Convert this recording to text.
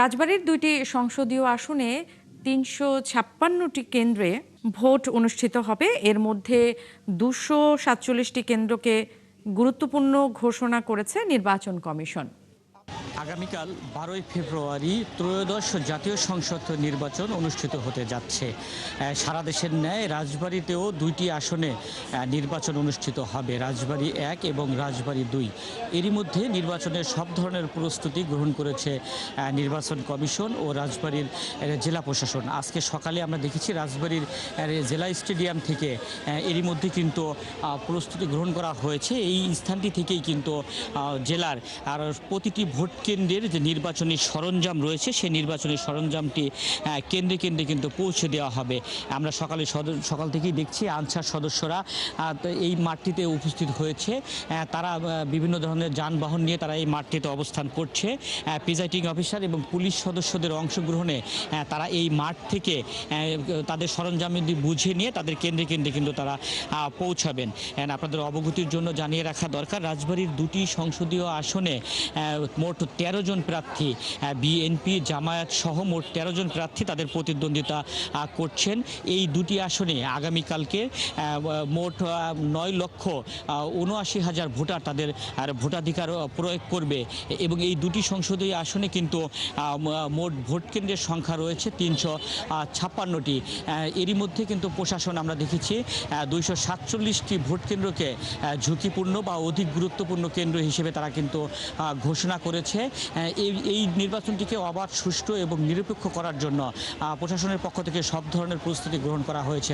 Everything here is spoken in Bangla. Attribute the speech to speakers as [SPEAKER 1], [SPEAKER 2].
[SPEAKER 1] রাজবাড়ীর দুইটি সংসদীয় আসনে ৩৫৬টি কেন্দ্রে ভোট অনুষ্ঠিত হবে। এর মধ্যে ২৪৭টি কেন্দ্রকে গুরুত্বপূর্ণ ঘোষণা করেছে নির্বাচন কমিশন।
[SPEAKER 2] আগামীকাল 12ই ফেব্রুয়ারি ত্রয়োদশ জাতীয় সংসদ নির্বাচন অনুষ্ঠিত হতে যাচ্ছে। সারা দেশের ন্যায় রাজবাড়ীতেও দুইটি আসনে নির্বাচন অনুষ্ঠিত হবে, রাজবাড়ী 1 এবং রাজবাড়ী 2। এরই মধ্যে নির্বাচনের সব ধরনের প্রস্তুতি গ্রহণ করেছে নির্বাচন কমিশন ও রাজবাড়ীর জেলা প্রশাসন। আজকে সকালে আমরা দেখেছি রাজবাড়ীর জেলা স্টেডিয়াম থেকে এরই মধ্যে কিন্তু প্রস্তুতি গ্রহণ করা হয়েছে। এই স্থানটি থেকেই কিন্তু জেলার আর প্রতিটি ভোট কেন্দ্রের যে নির্বাচনী সরঞ্জাম রয়েছে সেই নির্বাচনী সরঞ্জামটি কেন্দ্রে কেন্দ্রে কিন্তু পৌঁছে দেওয়া হবে। আমরা সকাল থেকেই দেখছি আনসার সদস্যরা এই মাঠটিতে উপস্থিত হয়েছে। তারা বিভিন্ন ধরনের যানবাহন নিয়ে তারা এই মাঠটিতে অবস্থান করছে। প্রিজাইডিং অফিসার এবং পুলিশ সদস্যদের অংশগ্রহণে তারা এই মাঠ থেকে তাদের সরঞ্জাম বুঝে নিয়ে তাদের কেন্দ্রে কেন্দ্রে কিন্তু তারা পৌঁছাবেন। আপনাদের অবগতির জন্য জানিয়ে রাখা দরকার, রাজবাড়ীর দুটি সংসদীয় আসনে মোট 13 জন প্রার্থী, বিএনপি জামায়াত সহ মোট 13 জন প্রার্থী তাদের প্রতিদ্বন্দ্বিতা করছেন। এই দুটি আসনে আগামীকালকে মোট 9,79,000 ভোটার তাদের ভোটাধিকার প্রয়োগ করবে এবং এই দুটি সংসদীয় আসনে কিন্তু মোট ভোট কেন্দ্রের সংখ্যা রয়েছে 356টি। এরই মধ্যে কিন্তু প্রশাসন আমরা দেখেছি 247টি ভোট কেন্দ্রকে ঝুঁকিপূর্ণ বা অধিক গুরুত্বপূর্ণ কেন্দ্র হিসেবে তারা কিন্তু ঘোষণা করেছে। এই নির্বাচনটিকে অবাধ, সুষ্ঠু এবং নিরপেক্ষ করার জন্য প্রশাসনের পক্ষ থেকে সব ধরনের প্রস্তুতি গ্রহণ করা হয়েছে।